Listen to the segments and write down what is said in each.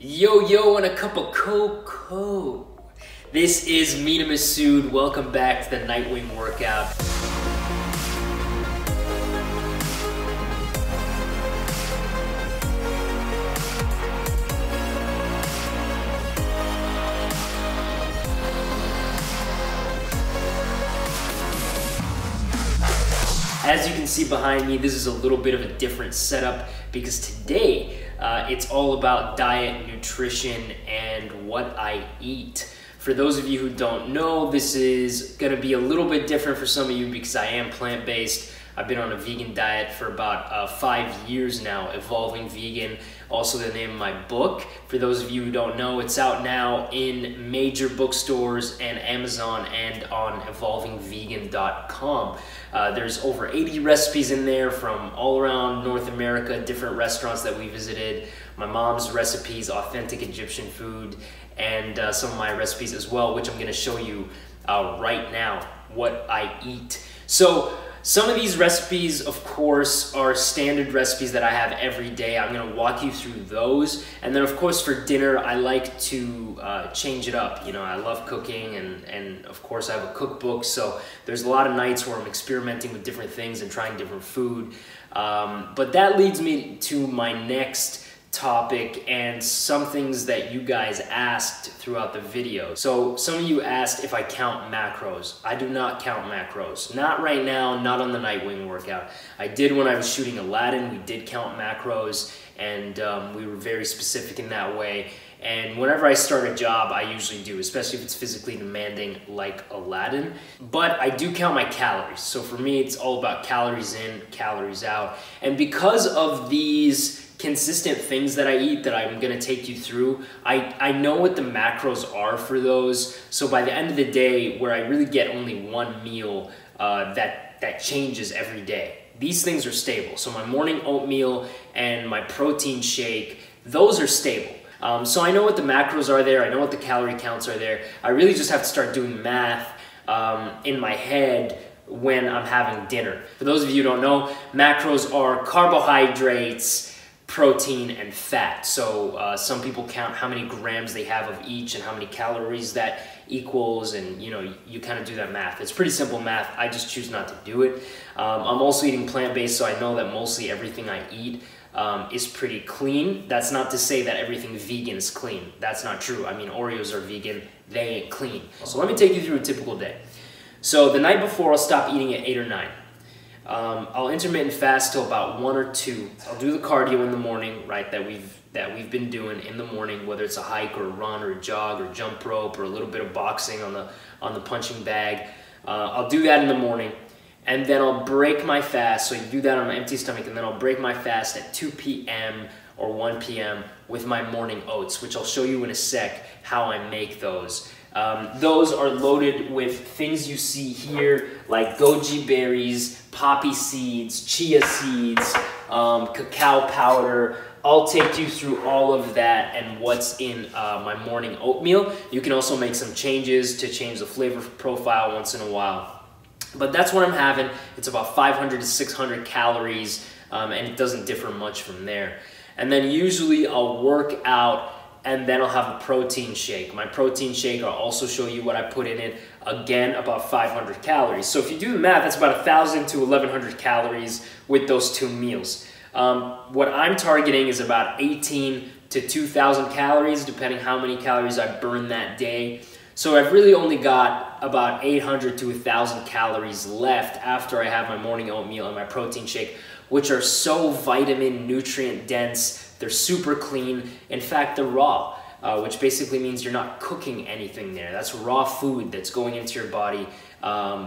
Yo, and a cup of cocoa. This is Mina Masood. Welcome back to the Nightwing workout. As you can see behind me, this is a little bit of a different setup because today it's all about diet, nutrition, and what I eat. For those of you who don't know, this is gonna be a little bit different for some of you because I am plant-based. I've been on a vegan diet for about 5 years now, Evolving Vegan, also the name of my book. For those of you who don't know, it's out now in major bookstores and Amazon and on evolvingvegan.com. There's over 80 recipes in there from all around North America, different restaurants that we visited, my mom's recipes, authentic Egyptian food, and some of my recipes as well, which I'm gonna show you right now, what I eat. So, some of these recipes, of course, are standard recipes that I have every day. I'm gonna walk you through those. And then, of course, for dinner, I like to change it up. You know, I love cooking, and of course, I have a cookbook. So there's a lot of nights where I'm experimenting with different things and trying different food. But that leads me to my next topic and some things that you guys asked throughout the video. So some of you asked if I count macros. I do not count macros. Not right now, not on the Nightwing workout. I did when I was shooting Aladdin. We did count macros, and we were very specific in that way. And whenever I start a job, I usually do, especially if it's physically demanding like Aladdin. But I do count my calories. So for me, it's all about calories in, calories out. And because of these consistent things that I eat that I'm gonna take you through, I know what the macros are for those. So by the end of the day, where I really get only one meal that changes every day, these things are stable. So my morning oatmeal and my protein shake, those are stable. So I know what the macros are there, I know what the calorie counts are there. I really just have to start doing math in my head when I'm having dinner. For those of you who don't know, macros are carbohydrates, protein, and fat. So some people count how many grams they have of each and how many calories that equals, and you kind of do that math. It's pretty simple math. I just choose not to do it. I'm also eating plant-based, so I know that mostly everything I eat is pretty clean. That's not to say that everything vegan is clean. That's not true. I mean, Oreos are vegan, they ain't clean. So let me take you through a typical day. So the night before, I'll stop eating at 8 or 9. I'll intermittent fast till about 1 or 2. I'll do the cardio in the morning, right, that we've been doing in the morning, whether it's a hike or a run or a jog or jump rope or a little bit of boxing on the punching bag. I'll do that in the morning, and then I'll break my fast. So you do that on an empty stomach, and then I'll break my fast at 2 p.m. or 1 p.m. with my morning oats, which I'll show you in a sec how I make those. Those are loaded with things you see here, like goji berries, poppy seeds, chia seeds, cacao powder. I'll take you through all of that and what's in my morning oatmeal. You can also make some changes to change the flavor profile once in a while. But that's what I'm having. It's about 500 to 600 calories, and it doesn't differ much from there. And then usually I'll work out, and then I'll have a protein shake. My protein shake, I'll also show you what I put in it. Again, about 500 calories. So if you do the math, that's about 1,000 to 1,100 calories with those 2 meals. What I'm targeting is about 18 to 2,000 calories, depending how many calories I burn that day. So I've really only got about 800 to 1,000 calories left after I have my morning oatmeal and my protein shake, which are so vitamin, nutrient dense. They're super clean. In fact, they're raw, which basically means you're not cooking anything there. That's raw food that's going into your body,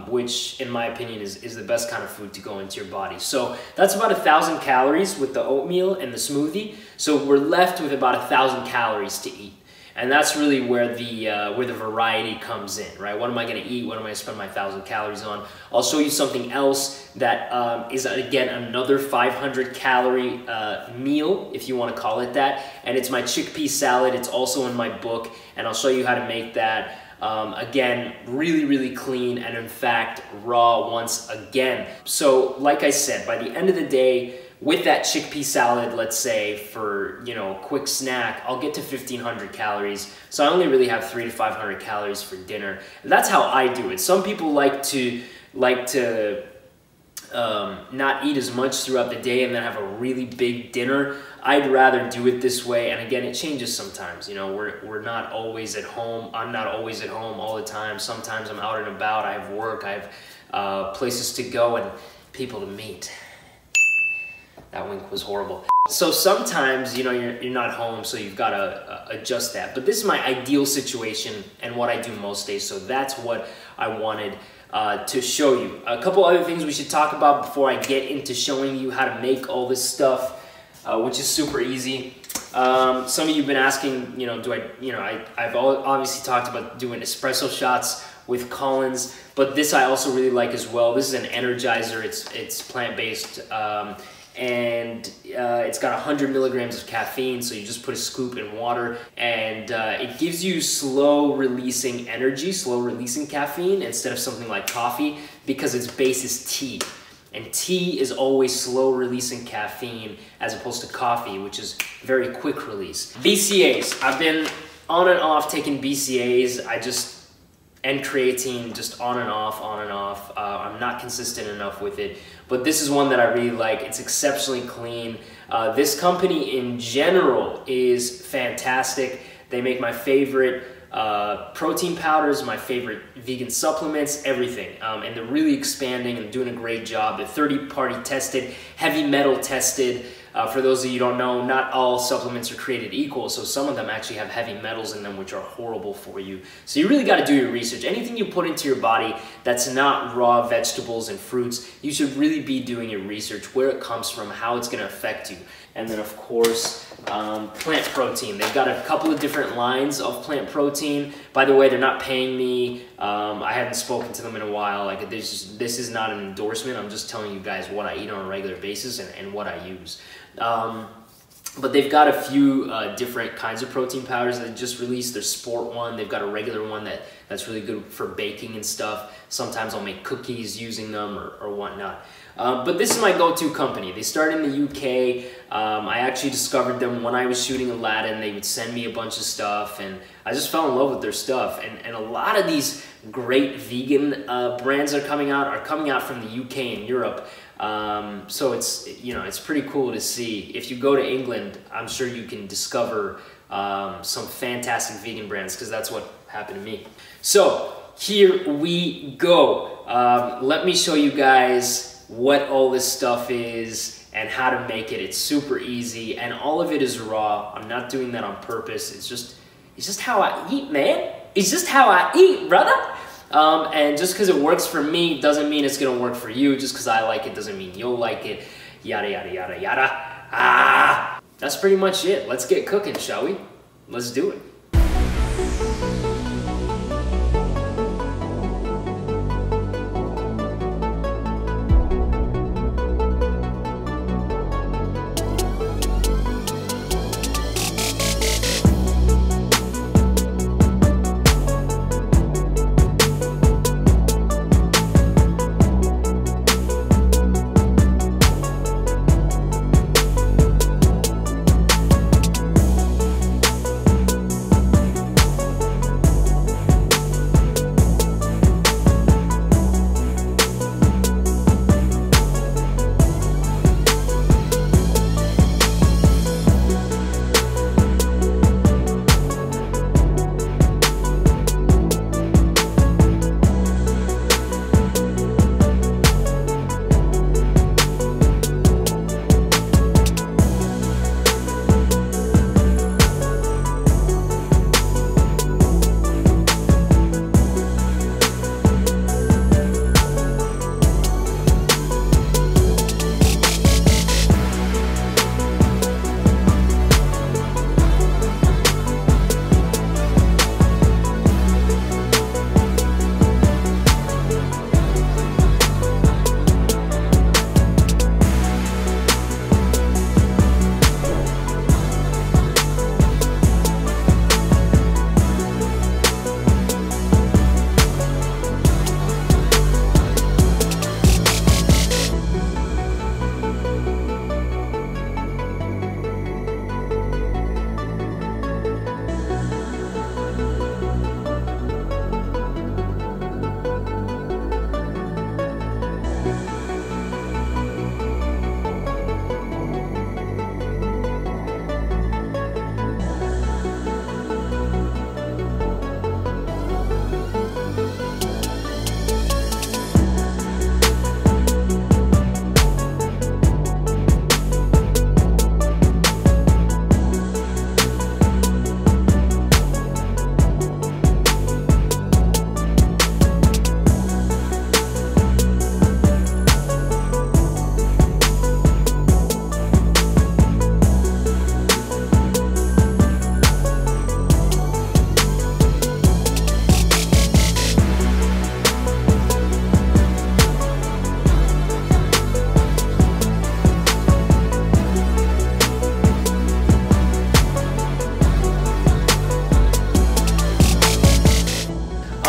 which in my opinion is the best kind of food to go into your body. So that's about 1,000 calories with the oatmeal and the smoothie. So we're left with about 1,000 calories to eat. And that's really where the variety comes in, right? What am I gonna eat? What am I gonna spend my 1,000 calories on? I'll show you something else that is, again, another 500 calorie meal, if you wanna call it that. And it's my chickpea salad. It's also in my book, and I'll show you how to make that. Again, really, really clean, and in fact, raw once again. So, like I said, by the end of the day, with that chickpea salad, let's say, for, you know, a quick snack, I'll get to 1,500 calories. So I only really have 300 to 500 calories for dinner. And that's how I do it. Some people like to not eat as much throughout the day and then have a really big dinner. I'd rather do it this way. And again, it changes sometimes. You know, we're not always at home. I'm not always at home all the time. Sometimes I'm out and about. I have work. I have places to go and people to meet. That wink was horrible. So sometimes, you know, you're not home, so you've got to adjust that. But this is my ideal situation and what I do most days. So that's what I wanted to show you. A couple other things we should talk about before I get into showing you how to make all this stuff, which is super easy. Some of you have been asking, you know, I've obviously talked about doing espresso shots with Collins, but this I also really like as well. This is an energizer. It's plant-based. And it's got 100 milligrams of caffeine, so you just put a scoop in water, and it gives you slow releasing energy, slow releasing caffeine instead of something like coffee, because its base is tea, and tea is always slow releasing caffeine as opposed to coffee, which is very quick release. BCAAs, I've been on and off taking BCAAs. And creatine, just on and off, on and off. I'm not consistent enough with it, but this is one that I really like. It's exceptionally clean. This company in general is fantastic. They make my favorite protein powders, my favorite vegan supplements, everything. And they're really expanding and doing a great job. They're third-party tested, heavy metal tested. For those of you who don't know, not all supplements are created equal, so some of them actually have heavy metals in them which are horrible for you. So you really got to do your research. Anything you put into your body that's not raw vegetables and fruits, you should really be doing your research, where it comes from, how it's going to affect you. And then of course, plant protein. They've got a couple of different lines of plant protein. By the way, they're not paying me. I haven't spoken to them in a while. Like, this is not an endorsement. I'm just telling you guys what I eat on a regular basis and what I use. But they've got a few different kinds of protein powders that they just released. Their sport one. They've got a regular one that's really good for baking and stuff. Sometimes I'll make cookies using them or whatnot. But this is my go-to company. They started in the UK. I actually discovered them when I was shooting Aladdin. They would send me a bunch of stuff, and I just fell in love with their stuff. And a lot of these great vegan brands are coming out from the UK and Europe. So it's pretty cool to see. If you go to England, I'm sure you can discover some fantastic vegan brands, because that's what happened to me. So here we go. Let me show you guys what all this stuff is and how to make it. It's super easy, and all of it is raw. I'm not doing that on purpose. It's just how I eat, man. It's just how I eat, brother. And just because it works for me doesn't mean it's gonna work for you. Just because I like it doesn't mean you'll like it. Yada, yada, yada, yada. That's pretty much it. Let's get cooking, shall we? Let's do it.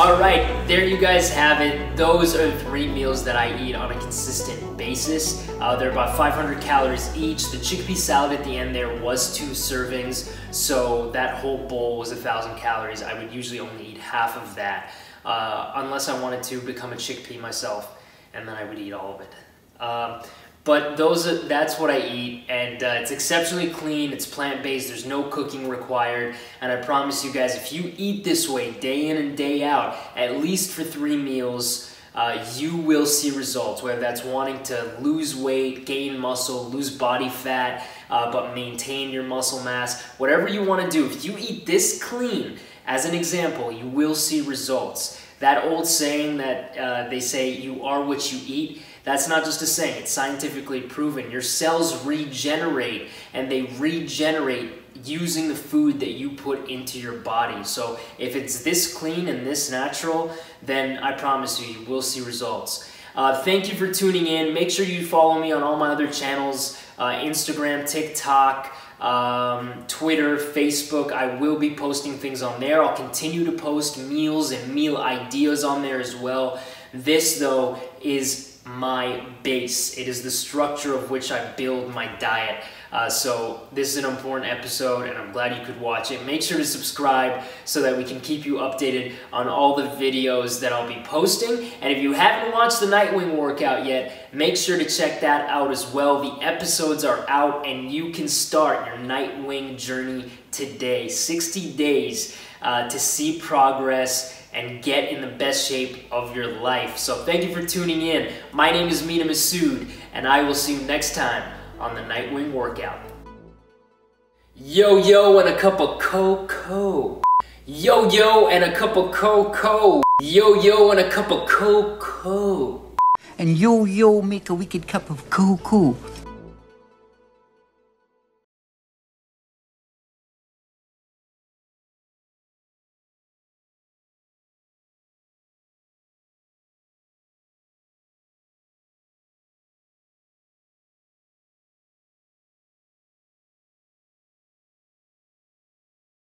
All right, there you guys have it. Those are the 3 meals that I eat on a consistent basis. They're about 500 calories each. The chickpea salad at the end there was 2 servings, so that whole bowl was 1,000 calories. I would usually only eat half of that, unless I wanted to become a chickpea myself, and then I would eat all of it. But that's what I eat, and it's exceptionally clean, it's plant-based, there's no cooking required, and I promise you guys, if you eat this way day in and day out, at least for 3 meals, you will see results, whether that's wanting to lose weight, gain muscle, lose body fat, but maintain your muscle mass, whatever you want to do. If you eat this clean, as an example, you will see results. That old saying that they say, you are what you eat, that's not just a saying, it's scientifically proven. Your cells regenerate, and they regenerate using the food that you put into your body. So if it's this clean and this natural, then I promise you, you will see results. Thank you for tuning in. Make sure you follow me on all my other channels, Instagram, TikTok, Twitter, Facebook. I will be posting things on there. I'll continue to post meals and meal ideas on there as well. This, though, is my base. It is the structure of which I build my diet. So this is an important episode, and I'm glad you could watch it. Make sure to subscribe so that we can keep you updated on all the videos that I'll be posting. And if you haven't watched the Nightwing workout yet, make sure to check that out as well. The episodes are out, and you can start your Nightwing journey today. 60 days to see progress and get in the best shape of your life. So thank you for tuning in. My name is Mina Masood, and I will see you next time on the Nightwing workout. Yo, yo, and a cup of cocoa. Yo, yo, and a cup of cocoa. Yo, yo, and a cup of cocoa. And yo, make a wicked cup of cocoa.